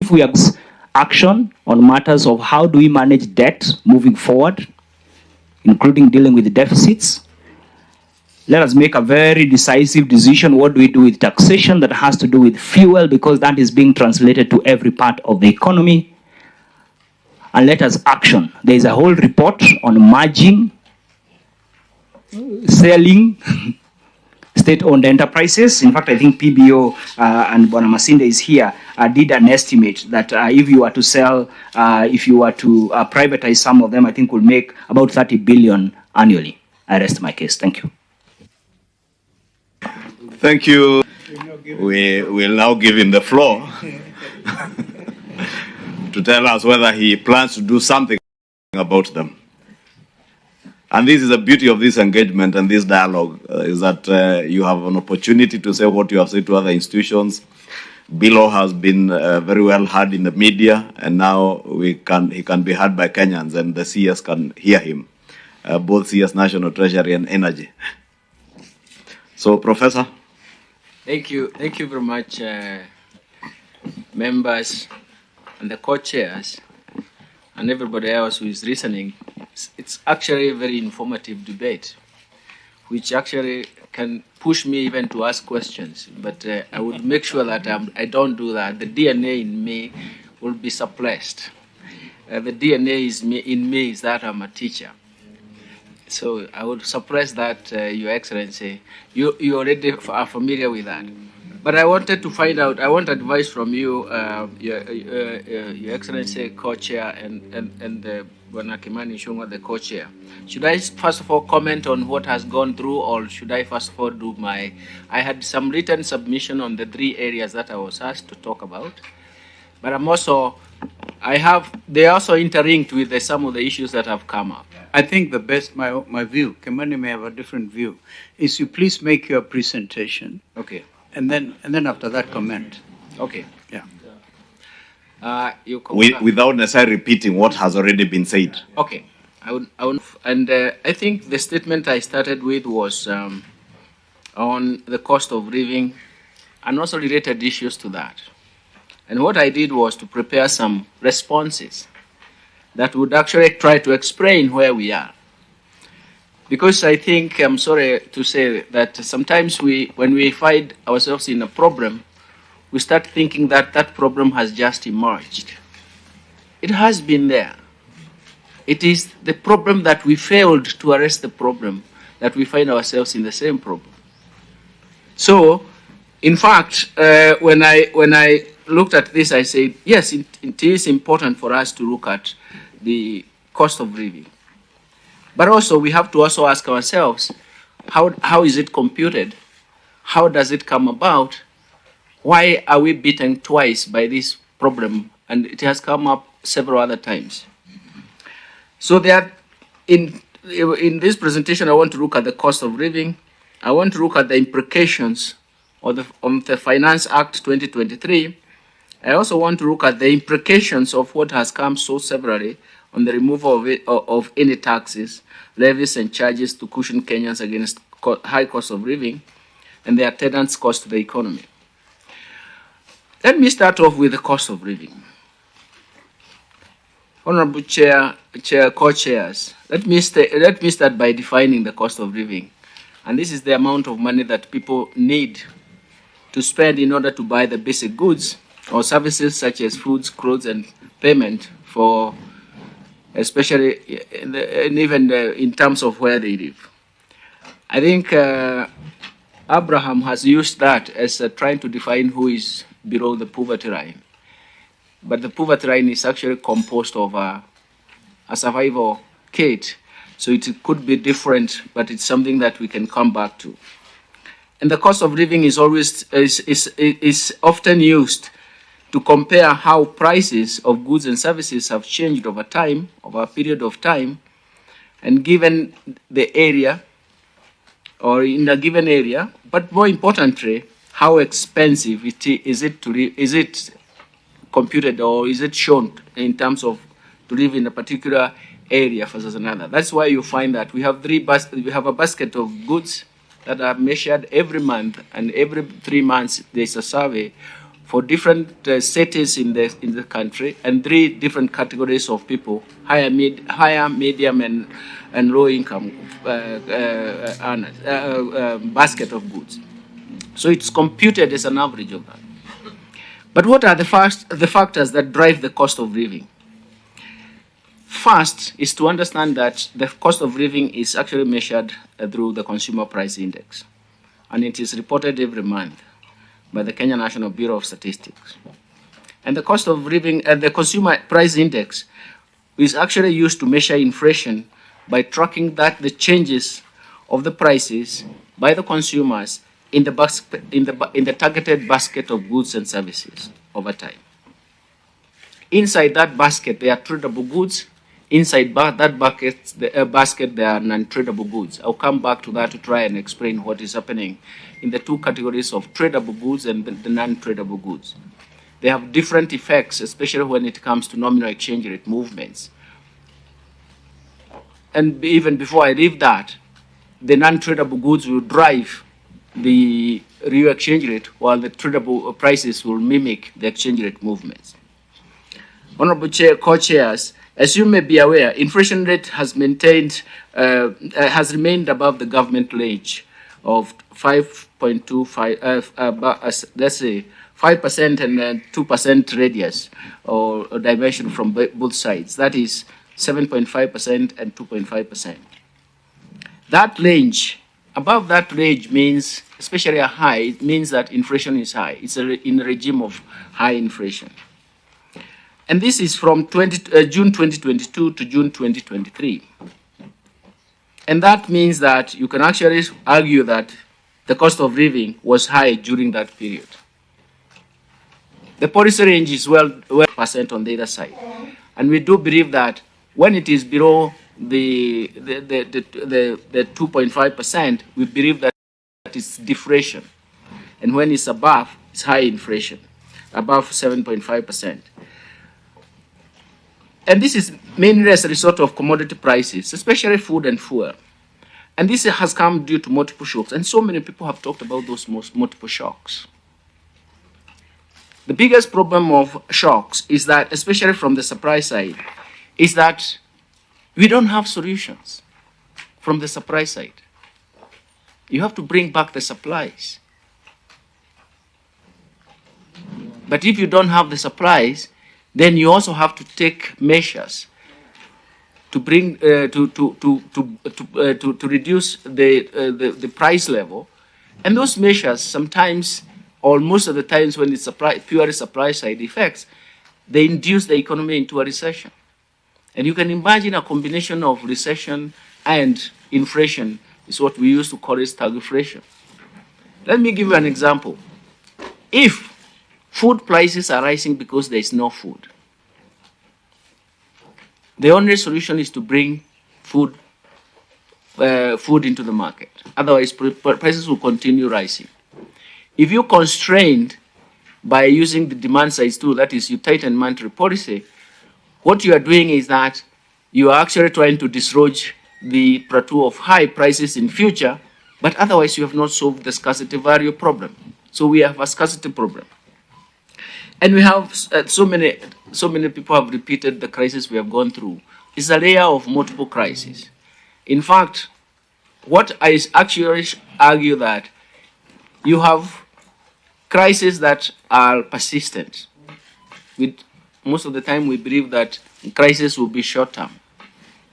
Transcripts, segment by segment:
if we have action on matters of how do we manage debt moving forward, including dealing with the deficits. Let us make a very decisive decision. What do we do with taxation that has to do with fuel, because that is being translated to every part of the economy. And let us action. There is a whole report on merging, selling state-owned enterprises. In fact, I think PBO and Bwana Masinde is here, did an estimate that if you were to sell, if you were to privatize some of them, I think will make about 30 billion annually. I rest my case. Thank you. Thank you. We will now give him the floor to tell us whether he plans to do something about them. And this is the beauty of this engagement and this dialogue, is that you have an opportunity to say what you have said to other institutions. Bilo has been very well heard in the media, and now he can be heard by Kenyans, and the CS can hear him, both CS National Treasury and Energy. So, Professor. Thank you very much, members and the co-chairs and everybody else who is listening. It's actually a very informative debate, which actually can push me even to ask questions. But I would make sure that I don't do that. The DNA in me will be suppressed. The DNA in me is that I'm a teacher. So I would suppress that, Your Excellency. You already are familiar with that. But I wanted to find out, I want advice from you, Your Excellency, co-chair, and Bwana Kimani Ichung'wah, the co-chair. Should I first of all comment on what has gone through, or should I first of all do I had some written submission on the 3 areas that I was asked to talk about. But they also interlinked with some of the issues that have come up. I think the best, my view, Kimani may have a different view, is you please make your presentation. Okay. And then after that, comment. Okay. Yeah. Without necessarily repeating what has already been said. Okay. I would, and I think the statement I started with was on the cost of living and also related issues to that. And what I did was to prepare some responses that would actually try to explain where we are. Because I think, I'm sorry to say that sometimes when we find ourselves in a problem, we start thinking that that problem has just emerged. It has been there. It is the problem that we failed to arrest the problem that we find ourselves in the same problem. So, in fact, when I looked at this, I said, yes, it is important for us to look at the cost of living. But also, we have to also ask ourselves, how is it computed? How does it come about? Why are we beaten twice by this problem? And it has come up several other times. So in this presentation, I want to look at the cost of living. I want to look at the implications of the Finance Act 2023. I also want to look at the implications of what has come so severally on the removal of any taxes, levies, and charges to cushion Kenyans against high cost of living and their attendant cost to the economy. Let me start off with the cost of living. Honorable Chair, co-chairs, let me start by defining the cost of living. And this is the amount of money that people need to spend in order to buy the basic goods or services such as foods, clothes, and payment for, especially in terms of where they live. I think Abraham has used that as trying to define who is below the poverty line. But the poverty line is actually composed of a survival kit, so it could be different, but it's something that we can come back to. And the cost of living is often used to compare how prices of goods and services have changed over time, over a period of time, and given the area, or in a given area, but more importantly, how expensive is it computed, or is it shown in terms of to live in a particular area versus another. That's why you find that we have a basket of goods that are measured every month, and every 3 months there's a survey for different cities in the country, and 3 different categories of people: higher, medium, and low income basket of goods. So it's computed as an average of that. But what are the factors that drive the cost of living? First is to understand that the cost of living is actually measured through the Consumer Price Index, and it is reported every month by the Kenya National Bureau of Statistics. And the cost of living, the Consumer Price Index is actually used to measure inflation by tracking the changes of the prices by the consumers in the targeted basket of goods and services over time. Inside that basket, there are tradable goods. Inside that basket, there are non-tradable goods. I'll come back to that to try and explain what is happening in the 2 categories of tradable goods and the non-tradable goods. They have different effects, especially when it comes to nominal exchange rate movements. And even before I leave that, the non-tradable goods will drive the real exchange rate, while the tradable prices will mimic the exchange rate movements. Honorable Co-Chairs, as you may be aware, inflation rate has remained above the government range of 5.25, let's say 5% and 2% radius or dimension from both sides. That is 7.5% and 2.5%. That range, above that range means, especially a high, it means that inflation is high. It's in a regime of high inflation. And this is from June 2022 to June 2023. And that means that you can actually argue that the cost of living was high during that period. The policy range is well percent on the other side. And we do believe that when it is below the 2.5%, we believe that it's deflation. And when it's above, it's high inflation, above 7.5%. And this is mainly as a result of commodity prices, especially food and fuel. And this has come due to multiple shocks. And so many people have talked about those multiple shocks. The biggest problem of shocks is that, especially from the supply side, is that we don't have solutions from the supply side. You have to bring back the supplies. But if you don't have the supplies, then you also have to take measures to bring to reduce the price level, and those measures sometimes, or most of the times, when it's purely supply side effects, they induce the economy into a recession. And you can imagine a combination of recession and inflation is what we used to call it stagflation. Let me give you an example. If food prices are rising because there is no food, the only solution is to bring food into the market. Otherwise, prices will continue rising. If you're constrained by using the demand side tool, that is, you tighten monetary policy, what you are doing is that you are actually trying to dislodge the plateau of high prices in future, but otherwise you have not solved the scarcity value problem. So we have a scarcity problem. And we have so many people have repeated the crisis we have gone through. It's a layer of multiple crises. In fact, what I actually argue that you have crises that are persistent. Most of the time we believe that crises will be short-term.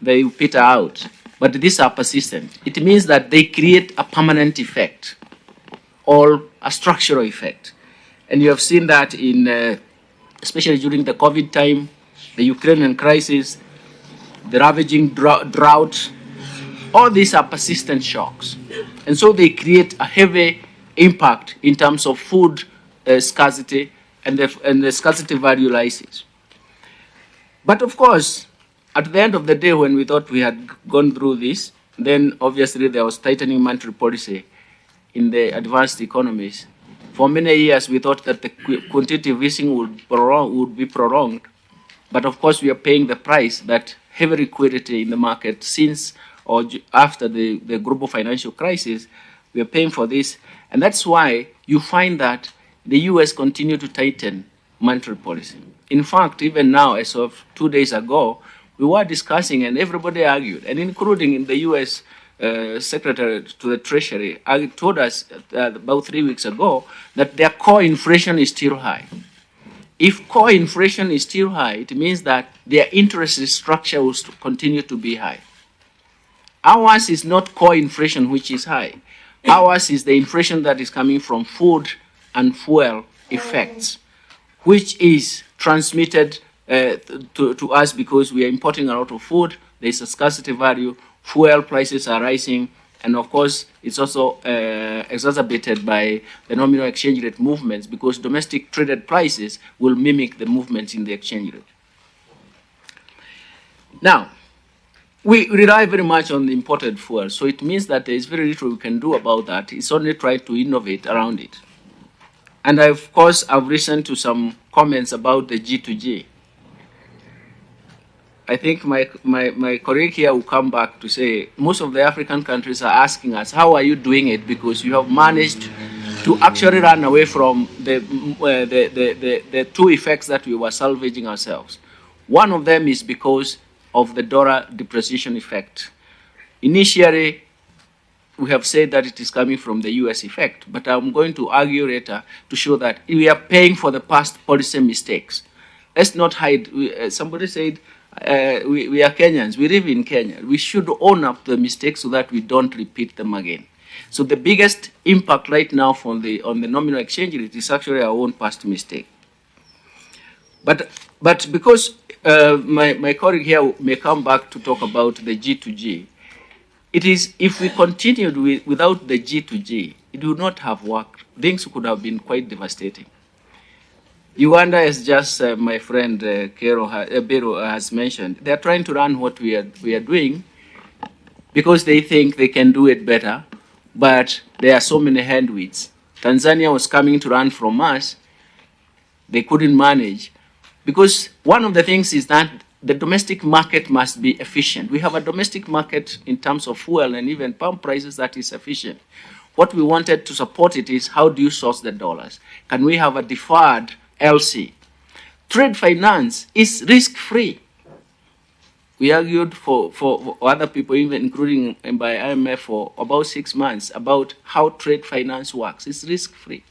They will peter out. But these are persistent. It means that they create a permanent effect or a structural effect. And you have seen that in, especially during the COVID time, the Ukrainian crisis, the ravaging drought, all these are persistent shocks. And so they create a heavy impact in terms of food scarcity and the scarcity value rises. But of course, at the end of the day, when we thought we had gone through this, then obviously there was tightening monetary policy in the advanced economies. For many years, we thought that the quantitative easing would be prolonged. But of course, we are paying the price that heavy liquidity in the market since or after the global financial crisis, we are paying for this. And that's why you find that the US continued to tighten monetary policy. In fact, even now, as of 2 days ago, we were discussing and everybody argued, and including in the US Secretary to the Treasury, told us about 3 weeks ago that their core inflation is still high. If core inflation is still high, it means that their interest structure will continue to be high. Ours is not core inflation, which is high. Ours is the inflation that is coming from food and fuel effects, which is transmitted to us because we are importing a lot of food. There's a scarcity value. Fuel prices are rising. And of course, it's also exacerbated by the nominal exchange rate movements because domestic traded prices will mimic the movements in the exchange rate. Now, we rely very much on the imported fuel, so it means that there is very little we can do about that. It's only trying to innovate around it. And of course, I've listened to some comments about the G2G. I think my colleague here will come back to say most of the African countries are asking us, how are you doing it? Because you have managed to actually run away from the two effects that we were salvaging ourselves. One of them is because of the dollar depreciation effect. Initially, we have said that it is coming from the US effect, but I'm going to argue later to show that we are paying for the past policy mistakes. Let's not hide. Somebody said, we are Kenyans, we live in Kenya. We should own up to the mistakes so that we don't repeat them again. So the biggest impact right now on the nominal exchange rate is actually our own past mistake. But because my colleague here may come back to talk about the G2G, it is, if we continued without the G2G, it would not have worked. Things could have been quite devastating. Uganda, as just my friend Bero has mentioned, they are trying to run what we are doing because they think they can do it better, but there are so many headwinds. Tanzania was coming to run from us. They couldn't manage because one of the things is that the domestic market must be efficient. We have a domestic market in terms of fuel and even pump prices that is efficient. What we wanted to support it is, how do you source the dollars? Can we have a deferred LC? Trade finance is risk-free. We argued for other people, even including by IMF, for about 6 months about how trade finance works. It's risk-free.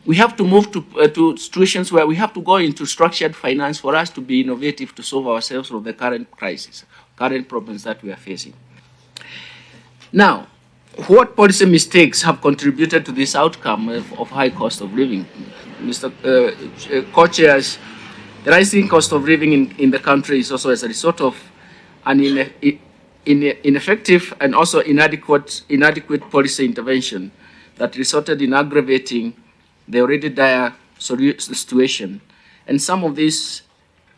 We have to move to situations where we have to go into structured finance for us to be innovative to solve ourselves from the current crisis, current problems that we are facing. Now, what policy mistakes have contributed to this outcome of high cost of living? Mr. Co-chairs, the rising cost of living in the country is also as a result of an ineffective and also inadequate policy intervention that resulted in aggravating the already dire situation. And some of these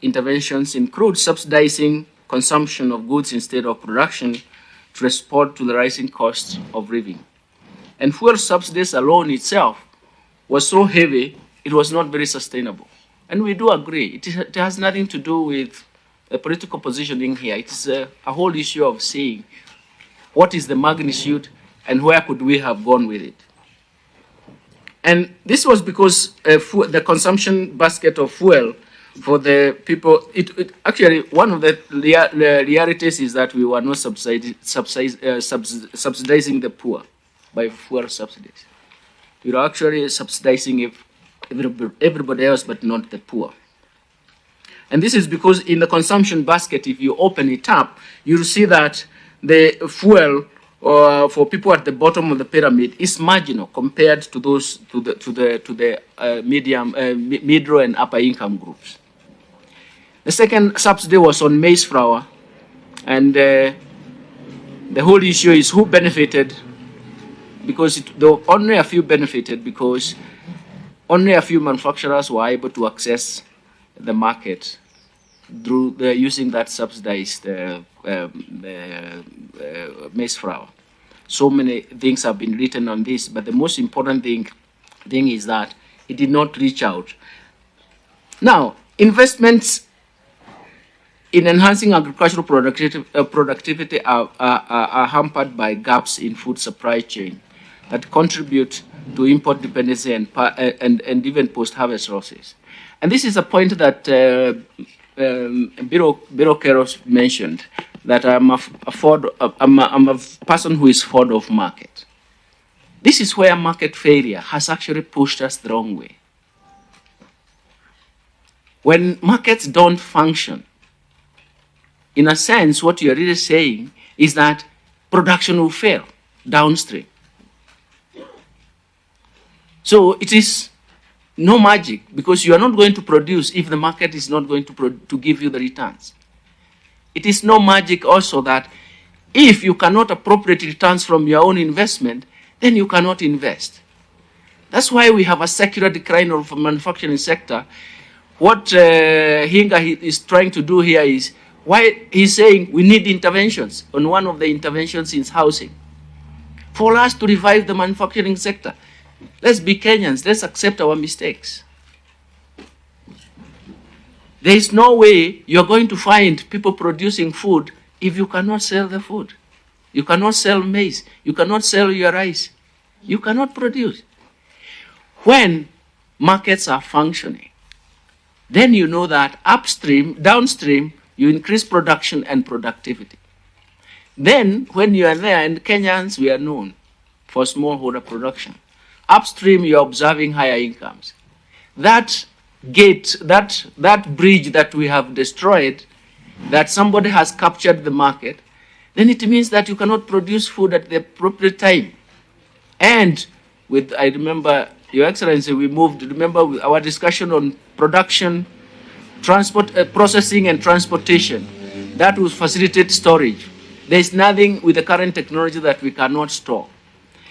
interventions include subsidizing consumption of goods instead of production to respond to the rising costs of living. And fuel subsidies alone itself was so heavy, it was not very sustainable. And we do agree. It has nothing to do with a political positioning here. It is a whole issue of seeing what is the magnitude and where could we have gone with it. And this was because the consumption basket of fuel for the people, actually, one of the realities is that we were not subsidizing the poor by fuel subsidies. We were actually subsidizing everybody else, but not the poor. And this is because in the consumption basket, if you open it up, you'll see that the fuel for people at the bottom of the pyramid is marginal compared to those to the middle and upper income groups. The second subsidy was on maize flour, and the whole issue is who benefited, because only a few benefited because only a few manufacturers were able to access the market through using that subsidized maize flour. So many things have been written on this, but the most important thing is that it did not reach out. Now, investments in enhancing agricultural productivity are hampered by gaps in food supply chain that contribute to import dependency and even post-harvest losses. And this is a point that Biro Keros mentioned, that I'm a person who is fond of market. This is where market failure has actually pushed us the wrong way. When markets don't function, in a sense, what you're really saying is that production will fail downstream. So it is no magic, because you are not going to produce if the market is not going to give you the returns. It is no magic also that if you cannot appropriate returns from your own investment, then you cannot invest. That's why we have a secular decline of the manufacturing sector. What Hinga is trying to do here is, why he's saying we need interventions. On one of the interventions is housing. For us to revive the manufacturing sector, let's be Kenyans, let's accept our mistakes. There is no way you're going to find people producing food if you cannot sell the food. You cannot sell maize. You cannot sell your rice. You cannot produce. When markets are functioning, then you know that upstream, downstream, you increase production and productivity. Then, when you are there, and Kenyans, we are known for smallholder production. Upstream, you're observing higher incomes. That gate, that bridge that we have destroyed, that somebody has captured the market, then it means that you cannot produce food at the appropriate time. And I remember, Your Excellency, we moved, remember our discussion on production, processing and transportation. That will facilitate storage. There is nothing with the current technology that we cannot store.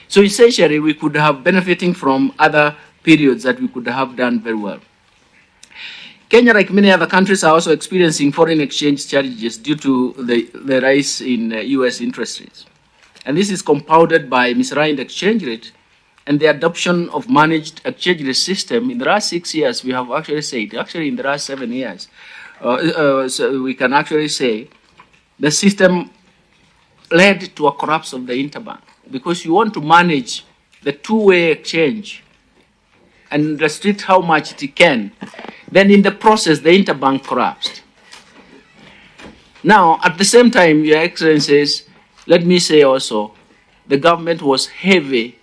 So essentially, we could have benefiting from other periods that we could have done very well. Kenya, like many other countries, are also experiencing foreign exchange challenges due to the rise in US interest rates. And this is compounded by misaligned exchange rate and the adoption of managed exchange rate system. In the last 6 years, we have actually said, actually in the last 7 years, so we can actually say the system led to a collapse of the interbank, because you want to manage the two-way exchange and restrict how much it can. Then in the process, the interbank collapsed. Now, at the same time, Your Excellencies, let me say also, the government was heavily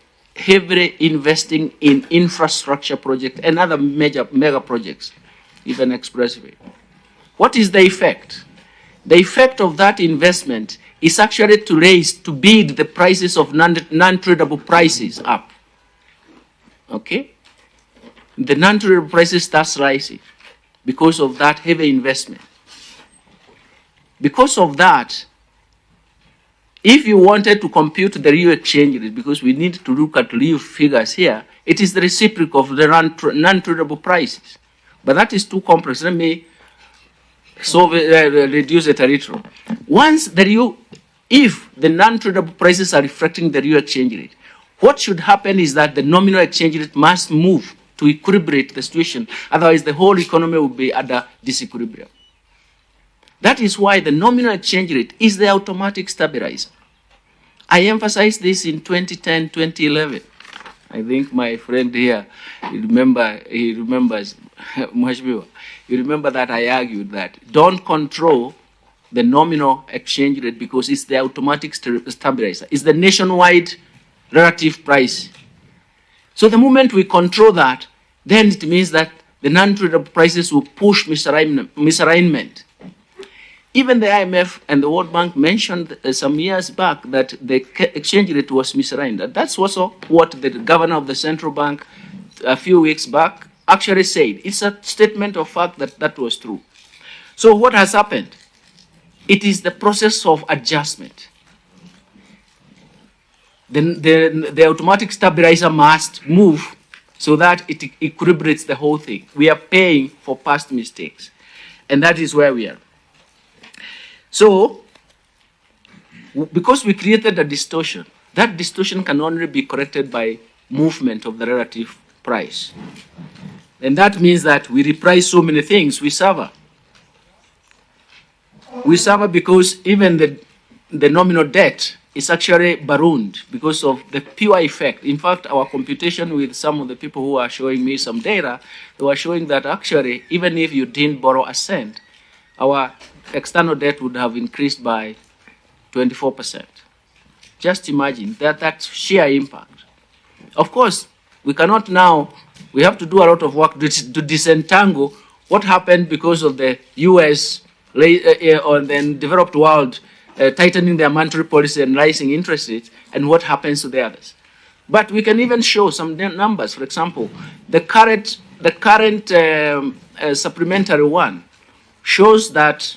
investing in infrastructure projects and other mega projects, even expressway. What is the effect? The effect of that investment is actually to bid the prices of non-tradable prices up. Okay? The non-tradable prices starts rising because of that heavy investment. Because of that, if you wanted to compute the real exchange rate, because we need to look at real figures here, it is the reciprocal of the non-tradable prices. But that is too complex. Let me reduce it a little. If the non-tradable prices are reflecting the real exchange rate, what should happen is that the nominal exchange rate must move to equilibrate the situation. Otherwise, the whole economy will be at a disequilibrium. That is why the nominal exchange rate is the automatic stabilizer. I emphasized this in 2010, 2011. I think my friend here, he remembers, Mheshimiwa, you remember that I argued that don't control the nominal exchange rate because it's the automatic stabilizer. It's the nationwide relative price. So the moment we control that, then it means that the non-tradable prices will push misalignment. Even the IMF and the World Bank mentioned some years back that the exchange rate was misaligned. That's also what the governor of the central bank a few weeks back actually said. It's a statement of fact that that was true. So what has happened? It is the process of adjustment. The automatic stabilizer must move so that it equilibrates the whole thing. We are paying for past mistakes. And that is where we are. So, because we created a distortion, that distortion can only be corrected by movement of the relative price. And that means that we reprice so many things, we suffer. We suffer because even the nominal debt is actually ballooned because of the pure effect. In fact, our computation with some of the people who are showing me some data, they were showing that actually, even if you didn't borrow a cent, our external debt would have increased by 24%. Just imagine that's sheer impact. Of course, we cannot now, we have to do a lot of work to disentangle what happened because of the US or the developed world tightening their monetary policy and rising interest rates, and what happens to the others. But we can even show some numbers. For example, the current supplementary one shows that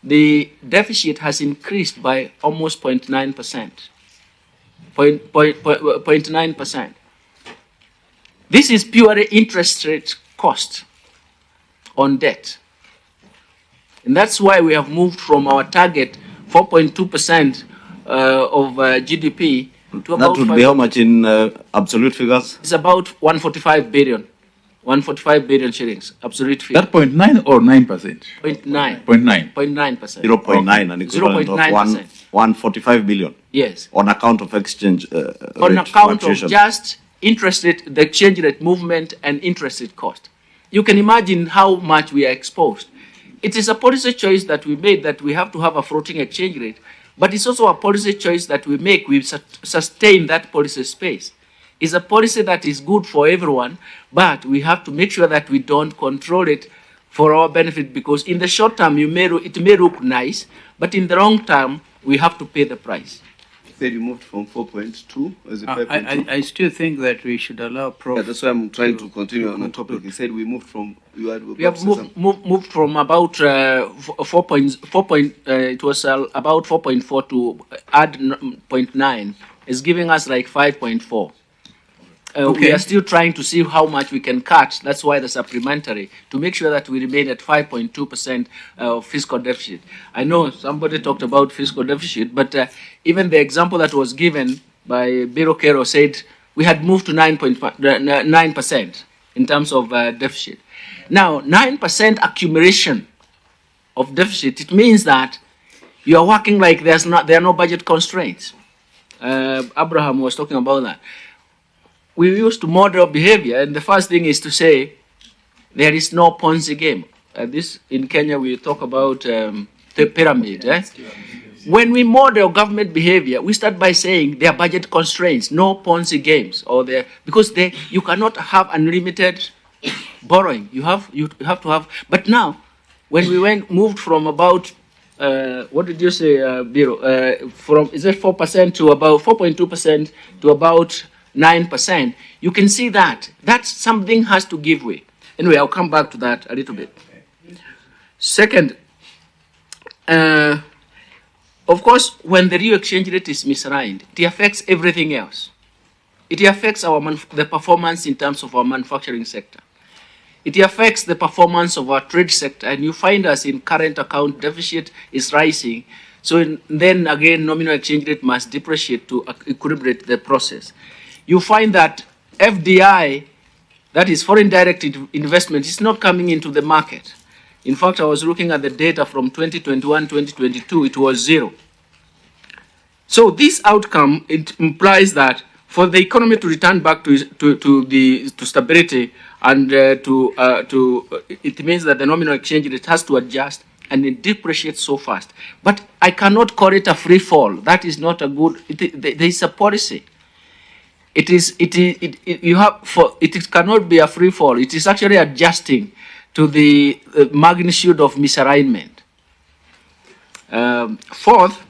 the deficit has increased by almost 0.9%. 0.9%. This is purely interest rate cost on debt. And that's why we have moved from our target 4.2% of GDP to about... That would be how much in absolute figures? It's about 145 billion. 145 billion shillings, absolute figure. That 0.9 or 9%? 0.9. 0.9. 0.9%. 0.9, an equivalent of 145 billion. Yes. On account of exchange on rate account fluctuation. of just interest rate, the exchange rate movement and interest rate cost. You can imagine how much we are exposed. It is a policy choice that we made that we have to have a floating exchange rate, but it's also a policy choice that we make. We sustain that policy space. It's a policy that is good for everyone, but we have to make sure that we don't control it for our benefit, because in the short term, it may look nice, but in the long term, we have to pay the price. You said you moved from 4.2 as a 5.2? I still think that we should allow Prof. Yeah, that's why I'm trying to continue on the topic. You said we moved from... We have moved from about 4.4. It was about 4.4 to add 0.9. It's giving us like 5.4. We are still trying to see how much we can cut. That's why the supplementary, to make sure that we remain at 5.2% fiscal deficit. I know somebody talked about fiscal deficit, but even the example that was given by Biro Kero said we had moved to 9% in terms of deficit. Now, 9% accumulation of deficit, it means that you are working like there are no budget constraints. Abraham was talking about that. We used to model behavior, and the first thing is to say there is no Ponzi game. This in Kenya we talk about the pyramid. When we model government behavior, we start by saying there are budget constraints, no Ponzi games, because you cannot have unlimited borrowing. You have to have. But now, when we moved from about what did you say, Biro? From is it 4% to about 4.2% to about 9%, you can see that something has to give way. Anyway, I'll come back to that a little bit. Second, of course, when the real exchange rate is misaligned, it affects everything else. It affects the performance in terms of our manufacturing sector. It affects the performance of our trade sector, and you find us in current account deficit is rising. So then again, nominal exchange rate must depreciate to equilibrate the process. You find that FDI, that is foreign direct investment, is not coming into the market. In fact, I was looking at the data from 2021, 2022, it was 0. So this outcome, it implies that for the economy to return back to stability and it means that the nominal exchange rate has to adjust and it depreciates so fast. But I cannot call it a free fall. That is not a good, there is a policy. It cannot be a free fall. It is actually adjusting to the magnitude of misalignment. Fourth,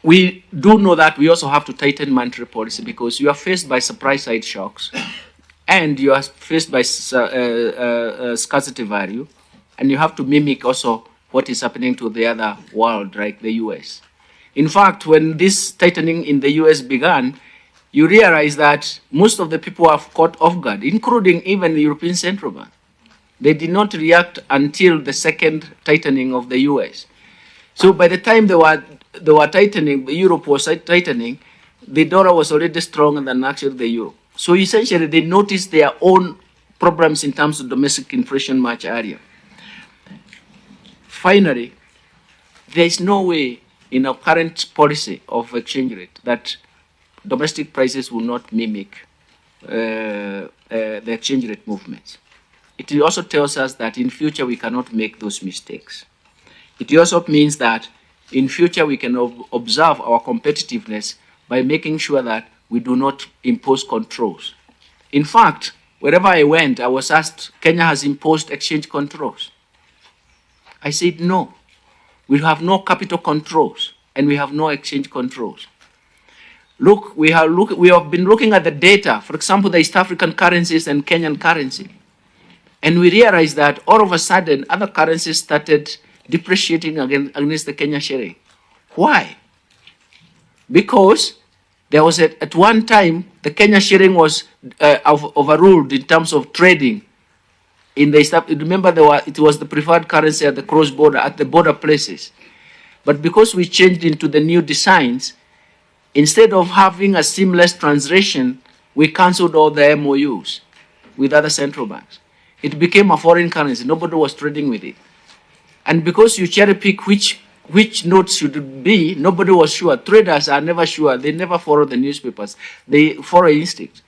we do know that we also have to tighten monetary policy because you are faced by supply side shocks and you are faced by scarcity value, and you have to mimic also what is happening to the other world, like the US. In fact, when this tightening in the US began, you realize that most of the people are caught off guard, including even the European Central Bank. They did not react until the second tightening of the US. So by the time they were tightening, Europe was tightening, the dollar was already stronger than actually the euro. So essentially, they noticed their own problems in terms of domestic inflation much earlier. Finally, there is no way in our current policy of exchange rate that domestic prices will not mimic the exchange rate movements. It also tells us that in future we cannot make those mistakes. It also means that in future we can observe our competitiveness by making sure that we do not impose controls. In fact, wherever I went, I was asked, Kenya has imposed exchange controls. I said, no, we have no capital controls and we have no exchange controls. Look, we have been looking at the data, for example, the East African currencies and Kenyan currency. And we realized that all of a sudden, other currencies started depreciating against the Kenya shilling. Why? Because there was at one time, the Kenya shilling was overruled in terms of trading. In the East African, remember, it was the preferred currency at the cross-border, at the border places. But because we changed into the new designs, instead of having a seamless translation, we canceled all the MOUs with other central banks. It became a foreign currency. Nobody was trading with it. And because you cherry pick which notes should it be, nobody was sure. Traders are never sure. They never follow the newspapers. They follow instinct.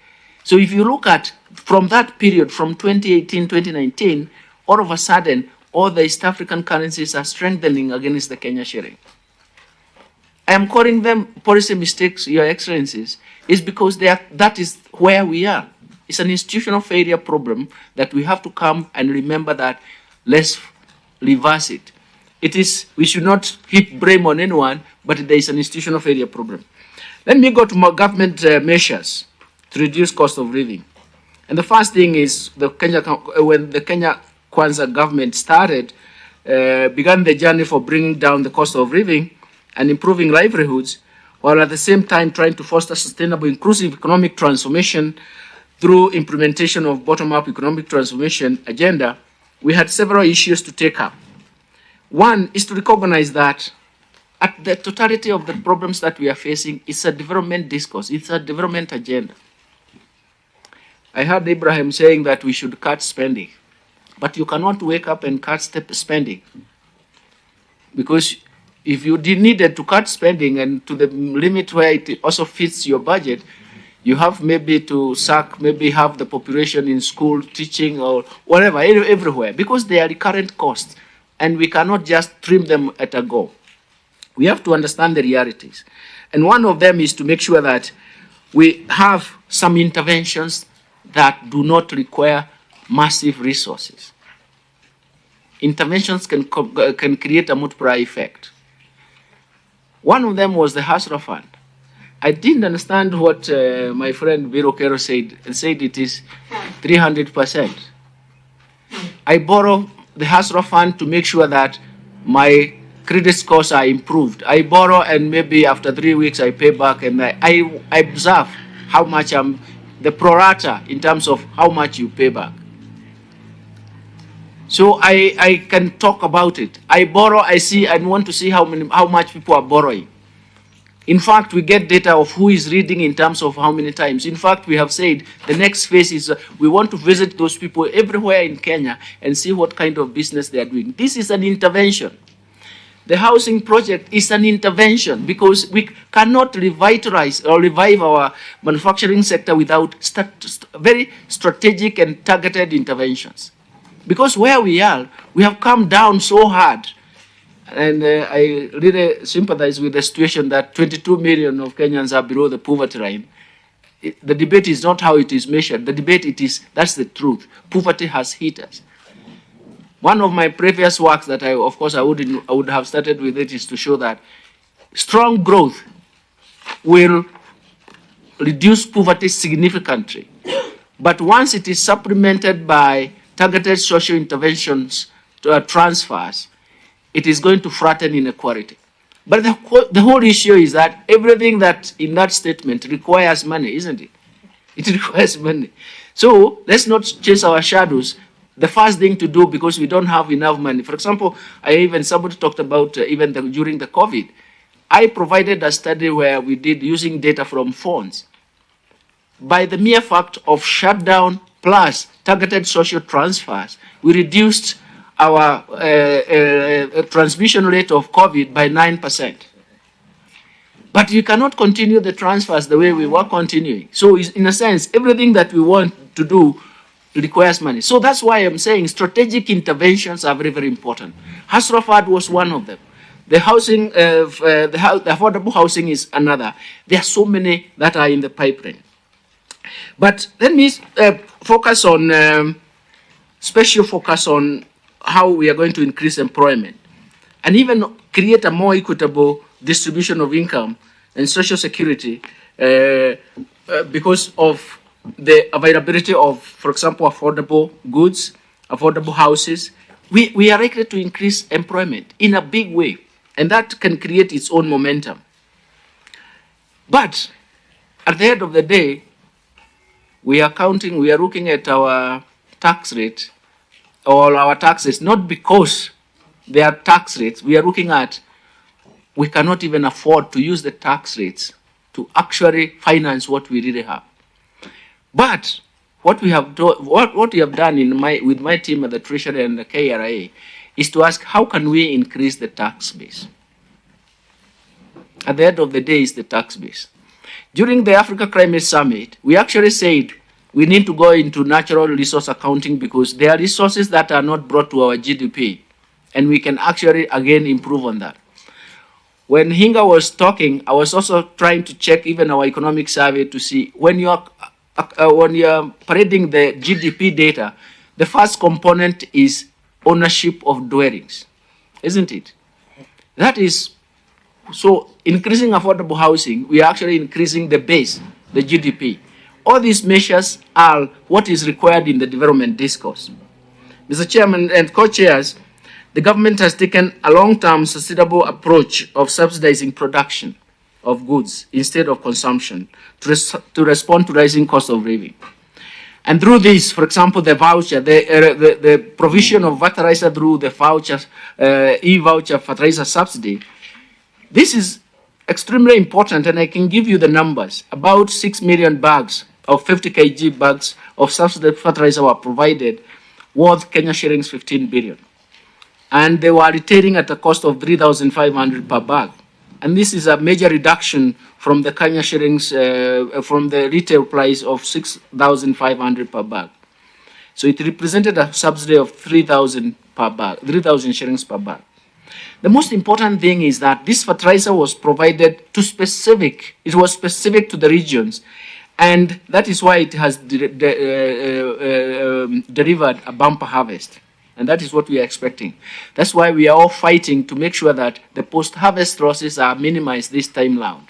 So if you look at from that period, from 2018, 2019, all of a sudden, all the East African currencies are strengthening against the Kenya shilling. I am calling them policy mistakes, Your Excellencies, is because that is where we are. It's an institutional failure problem that we have to come and remember that let's reverse it. We should not heap blame on anyone, but there is an institutional failure problem. Let me go to more government measures to reduce cost of living. And the first thing is when the Kenya Kwanza government began the journey for bringing down the cost of living and improving livelihoods, while at the same time trying to foster sustainable, inclusive economic transformation through implementation of bottom-up economic transformation agenda, we had several issues to take up. One is to recognize that at the totality of the problems that we are facing, it's a development discourse, it's a development agenda. I heard Ibrahim saying that we should cut spending, but you cannot wake up and cut spending. Because if you needed to cut spending and to the limit where it also fits your budget, you have maybe to have the population in school, teaching, or whatever, everywhere, because they are recurrent costs, and we cannot just trim them at a go. We have to understand the realities. And one of them is to make sure that we have some interventions that do not require massive resources. Interventions can create a multiplier effect. One of them was the Hustler Fund. I didn't understand what my friend Biro Kero said. He said it is 300%. I borrow the Hustler Fund to make sure that my credit scores are improved. I borrow and maybe after 3 weeks I pay back, and I observe how much the pro rata in terms of how much you pay back. So I can talk about it. I borrow, I see, and want to see how much people are borrowing. In fact, we get data of who is reading in terms of how many times. In fact, we have said the next phase is we want to visit those people everywhere in Kenya and see what kind of business they are doing. This is an intervention. The housing project is an intervention because we cannot revitalize or revive our manufacturing sector without very strategic and targeted interventions. Because where we are, we have come down so hard. And I really sympathize with the situation that 22 million of Kenyans are below the poverty line. The debate is not how it is measured. The debate that's the truth. Poverty has hit us. One of my previous works that I would have started with it is to show that strong growth will reduce poverty significantly. But once it is supplemented by targeted social interventions, transfers, it is going to flatten inequality. But the whole issue is that everything that in that statement requires money, isn't it? It requires money. So let's not chase our shadows. The first thing to do, because we don't have enough money. For example, somebody talked about during the COVID, I provided a study where we did using data from phones. By the mere fact of shutdown plus targeted social transfers, we reduced our transmission rate of COVID by 9%. But you cannot continue the transfers the way we were continuing. So in a sense, everything that we want to do requires money. So that's why I'm saying strategic interventions are very, very important. Hasrafat was one of them. The housing, the affordable housing is another. There are so many that are in the pipeline. But let me focus on, special focus on how we are going to increase employment and even create a more equitable distribution of income and social security because of the availability of, for example, affordable goods, affordable houses. We are likely to increase employment in a big way, and that can create its own momentum. But at the end of the day, we are looking at our tax rate or our taxes, not because they are tax rates. We are looking at, we cannot even afford to use the tax rates to actually finance what we really have. But what we have done with my team at the Treasury and the KRA is to ask, how can we increase the tax base? At the end of the day, it's the tax base. During the Africa Climate Summit, we actually said we need to go into natural resource accounting because there are resources that are not brought to our GDP, and we can actually, again, improve on that. When Hinga was talking, I was also trying to check even our economic survey to see when you're parading the GDP data, the first component is ownership of dwellings, isn't it? That is, so increasing affordable housing, we are actually increasing the base, the GDP. All these measures are what is required in the development discourse. Mr. Chairman and co-chairs, the government has taken a long-term sustainable approach of subsidizing production of goods instead of consumption to respond to rising cost of living. And through this, for example, the voucher, the provision of fertilizer through the voucher, e-voucher fertilizer subsidy, this is extremely important, and I can give you the numbers. About 6 million bags of 50 kg bags of subsidized fertilizer were provided, worth Kenya shillings 15 billion. And they were retailing at a cost of 3,500 per bag. And this is a major reduction from the Kenya shillings, from the retail price of 6,500 per bag. So it represented a subsidy of 3,000 per bag, 3,000 shillings per bag. The most important thing is that this fertilizer was provided to specific to the regions, and that is why it has delivered a bumper harvest. And that is what we are expecting. That's why we are all fighting to make sure that the post-harvest losses are minimized this time round.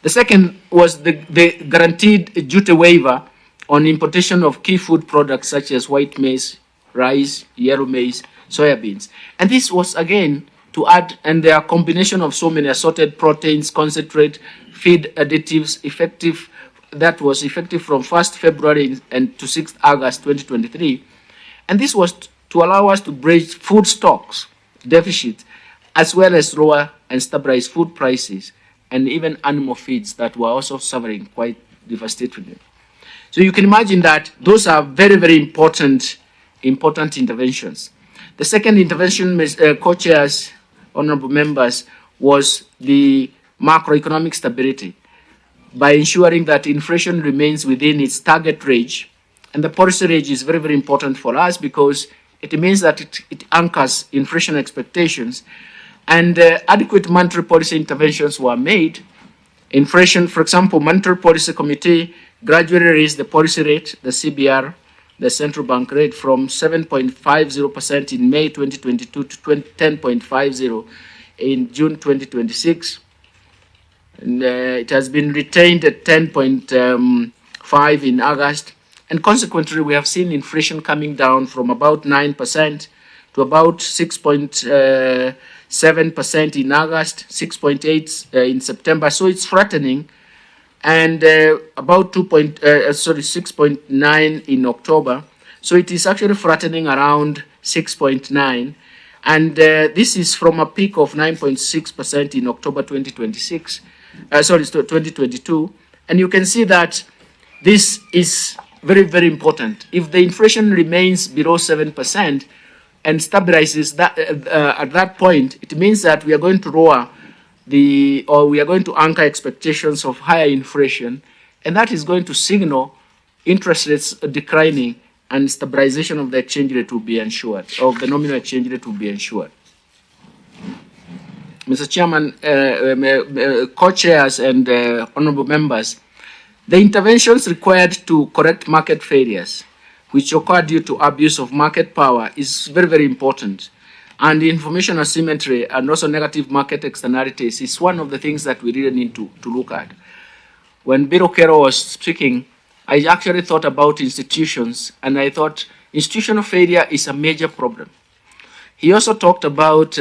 The second was the guaranteed duty waiver on importation of key food products such as white maize, rice, yellow maize, soybeans. And this was, again, to add, and there are a combination of so many assorted proteins, concentrate, feed additives, that was effective from 1st February and to 6th August 2023. And this was to allow us to bridge food stocks deficit, as well as lower and stabilize food prices, and even animal feeds that were also suffering quite devastatingly. So you can imagine that those are very, very important interventions. The second intervention, co-chairs, honorable members, was the macroeconomic stability by ensuring that inflation remains within its target range. And the policy range is very, very important for us because it means that it anchors inflation expectations, and adequate monetary policy interventions were made. Inflation, for example, Monetary Policy Committee gradually raised the policy rate, the CBR, the central bank rate, from 7.50% in May 2022 to 10.50% in June 2026. And it has been retained at 10.5% in August. And consequently, we have seen inflation coming down from about 9% to about 6.7% in August, 6.8% in September. So it's flattening, and about 6.9% in October. So it is actually flattening around 6.9%. And this is from a peak of 9.6% in October 2022. And you can see that this is very, very important. If the inflation remains below 7% and stabilizes that, at that point, it means that we are going to lower we are going to anchor expectations of higher inflation, and that is going to signal interest rates declining and stabilization of the exchange rate will be ensured, of the nominal exchange rate will be ensured. Mr. Chairman, co-chairs and honorable members, the interventions required to correct market failures, which occur due to abuse of market power, is very, very important. And information asymmetry and also negative market externalities is one of the things that we really need to look at. When Bill Okero was speaking, I actually thought about institutions, and I thought institutional failure is a major problem. He also talked about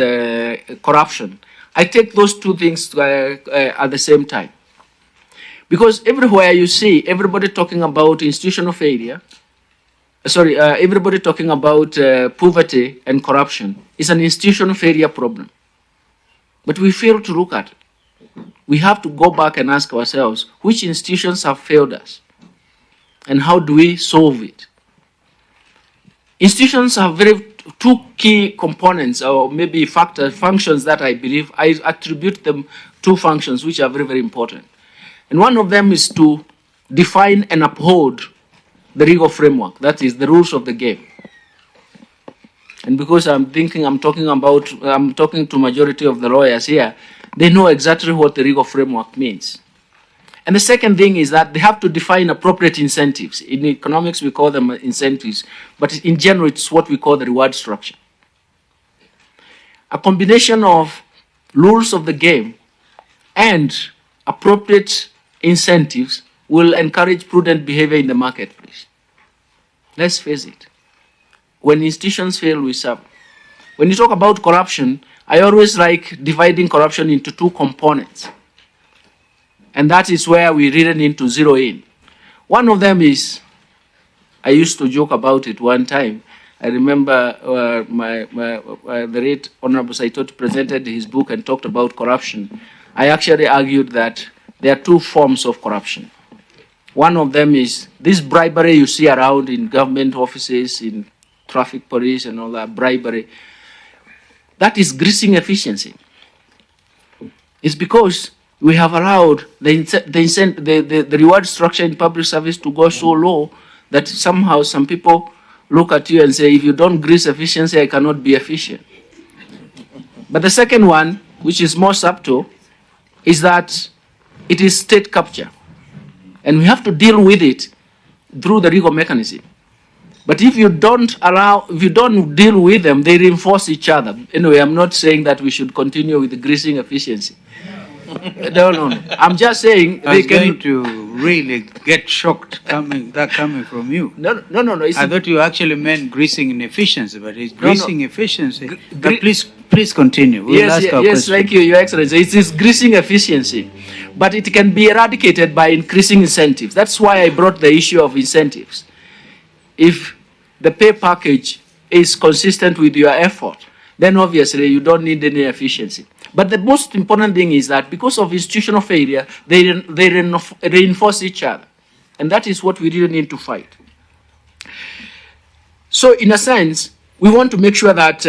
corruption. I take those two things at the same time. Because everywhere you see everybody talking about institutional failure, everybody talking about poverty and corruption, is an institutional failure problem. But we fail to look at it. We have to go back and ask ourselves, which institutions have failed us? And how do we solve it? Institutions have two key components, or maybe functions that I believe, I attribute them two functions which are very, very important. And one of them is to define and uphold the legal framework, that is the rules of the game. And because I'm talking to majority of the lawyers here, they know exactly what the legal framework means. And the second thing is that they have to define appropriate incentives. In economics, we call them incentives, but in general, it's what we call the reward structure. A combination of rules of the game and appropriate incentives will encourage prudent behavior in the marketplace. Let's face it. When institutions fail, we suffer. When you talk about corruption, I always like dividing corruption into two components. And that is where we really need to zero in. One of them is, I used to joke about it one time. I remember the late Honorable Saitoti presented his book and talked about corruption. I actually argued that there are two forms of corruption. One of them is this bribery you see around in government offices, in traffic police and all that bribery. That is greasing efficiency. It's because we have allowed the reward structure in public service to go so low that somehow some people look at you and say, if you don't grease efficiency, I cannot be efficient. But the second one, which is more subtle, is that it is state capture. And we have to deal with it through the legal mechanism. But if you don't deal with them, they reinforce each other. Anyway, I'm not saying that we should continue with the greasing efficiency. No. I'm just saying I was going to really get shocked coming from you. No. I thought you actually meant greasing inefficiency, but it's greasing efficiency. But please continue. We'll ask our question. Thank you, Your Excellency. It is greasing efficiency, but it can be eradicated by increasing incentives. That's why I brought the issue of incentives. If the pay package is consistent with your effort, then obviously you don't need any efficiency. But the most important thing is that because of institutional failure, they reinforce each other. And that is what we really need to fight. So in a sense, we want to make sure that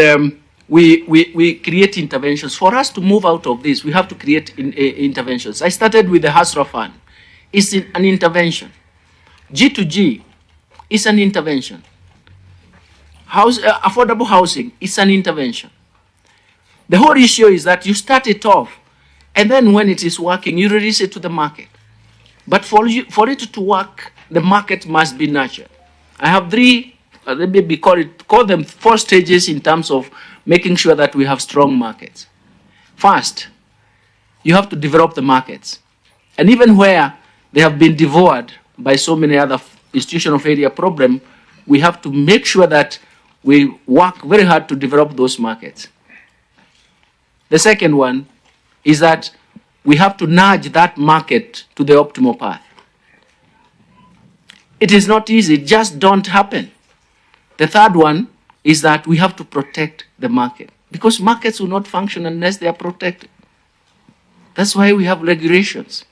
we create interventions. For us to move out of this, we have to create interventions. I started with the Hasra Fund. It's an intervention. G2G is an intervention. Affordable housing is an intervention. The whole issue is that you start it off, and then when it is working, you release it to the market. But for it to work, the market must be nurtured. I have three, maybe call them 4 stages in terms of making sure that we have strong markets. First, you have to develop the markets. And even where they have been devoured by so many other institutional failure problems, we have to make sure that we work very hard to develop those markets. The second one is that we have to nudge that market to the optimal path. It is not easy, it just don't happen. The third one is that we have to protect the market, because markets will not function unless they are protected. That's why we have regulations.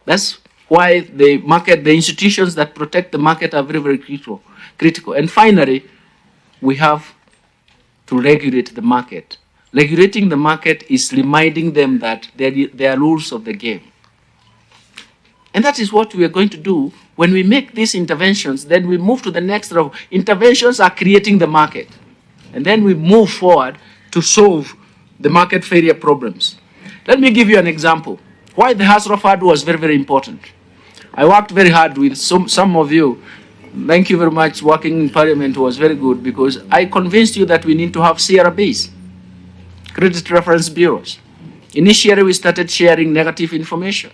That's why the institutions that protect the market are very, very critical. And finally, we have to regulate the market regulating the market is reminding them that there are rules of the game. And that is what we are going to do when we make these interventions. Then we move to the next level. Interventions are creating the market. And then we move forward to solve the market failure problems. Let me give you an example. Why the Hasra Fund was very, very important. I worked very hard with some of you. Thank you very much. Working in Parliament was very good because I convinced you that we need to have CRBs, Credit Reference Bureaus. Initially, we started sharing negative information.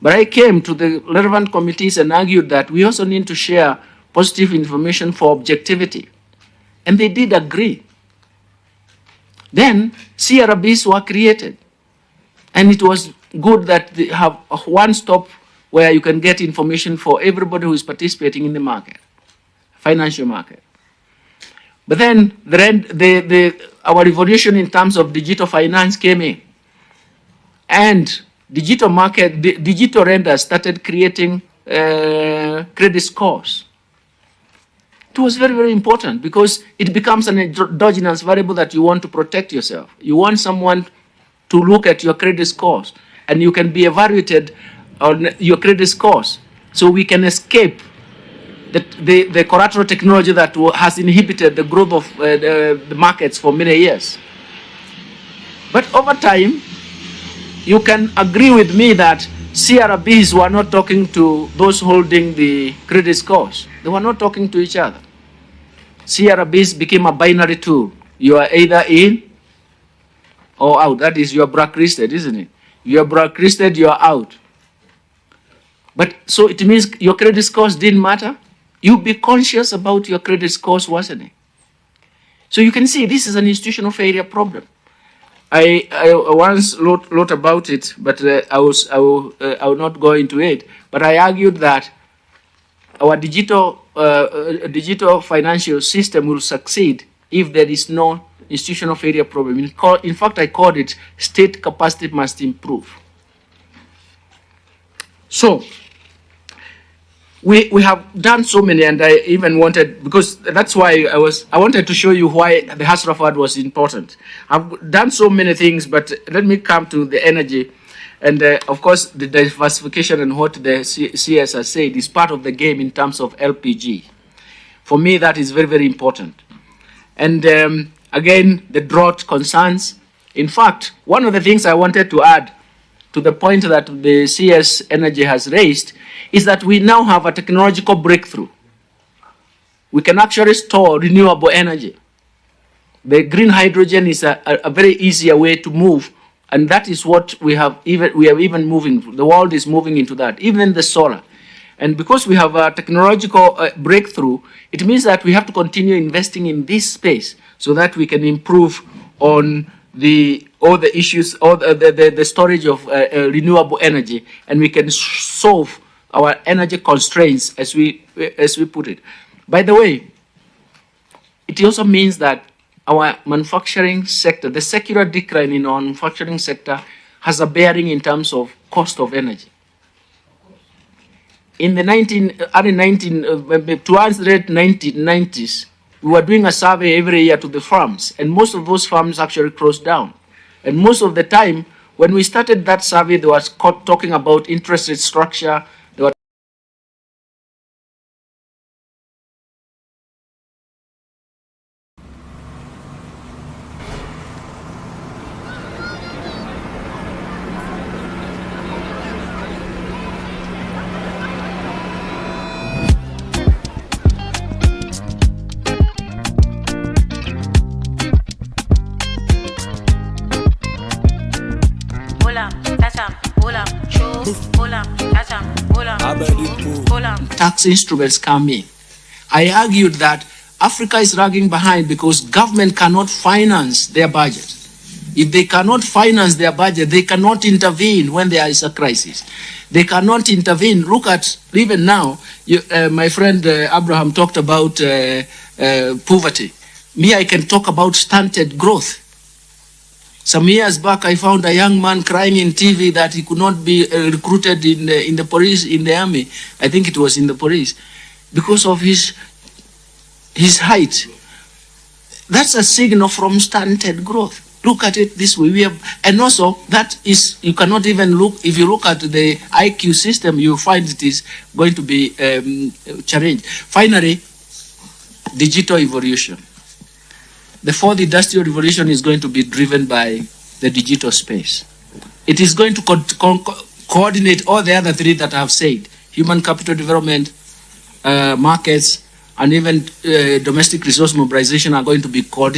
But I came to the relevant committees and argued that we also need to share positive information for objectivity. And they did agree. Then CRBs were created. And it was good that they have a one-stop where you can get information for everybody who is participating in the market, financial market. But then our revolution in terms of digital finance came in. And digital lenders started creating credit scores. It was very, very important because it becomes an endogenous variable that you want to protect yourself. You want someone to look at your credit scores, and you can be evaluated on your credit scores. So we can escape the collateral technology that has inhibited the growth of the markets for many years. But over time, you can agree with me that CRBs were not talking to those holding the credit scores. They were not talking to each other. CRBs became a binary tool. You are either in or out. That is, you are blacklisted, isn't it? You are blacklisted, you are out. But so it means your credit scores didn't matter. You be conscious about your credit scores, wasn't it? So you can see this is an institutional failure problem. I once wrote about it, but I will not go into it. But I argued that our digital financial system will succeed if there is no institutional failure problem. In fact, I called it state capacity must improve. So we have done so many, and I even wanted, because that's why I wanted to show you why the Hasra Fund was important. I've done so many things, but let me come to the energy. And of course, the diversification and what the CS has said is part of the game in terms of LPG. For me, that is very, very important. And again, the drought concerns. In fact, one of the things I wanted to add to the point that the CS Energy has raised is that we now have a technological breakthrough. We can actually store renewable energy. The green hydrogen is a very easier way to move, and that is what we are even moving. The world is moving into that, even the solar. And because we have a technological breakthrough, it means that we have to continue investing in this space so that we can improve on all the issues, all the storage of renewable energy, and we can solve our energy constraints as we put it. By the way, it also means that our manufacturing sector, the secular decline in our manufacturing sector, has a bearing in terms of cost of energy. In the towards the late 1990s, we were doing a survey every year to the farms, and most of those farms actually closed down. And most of the time, when we started that survey, they were talking about interest rate structure. They were tax instruments come in. I argued that Africa is lagging behind because government cannot finance their budget. If they cannot finance their budget, they cannot intervene when there is a crisis. They cannot intervene. Look at, even now, my friend Abraham talked about poverty. Me, I can talk about stunted growth. Some years back, I found a young man crying in TV that he could not be recruited in the police, in the army. I think it was in the police, because of his height. That's a signal from stunted growth. look at it this way. We have, and also that is, you cannot even look, if you look at the IQ system, you find it is going to be challenged. Finally, digital evolution. The fourth industrial revolution is going to be driven by the digital space. It is going to coordinate all the other three that I have said: human capital development, markets, and even domestic resource mobilization are going to be coordinated.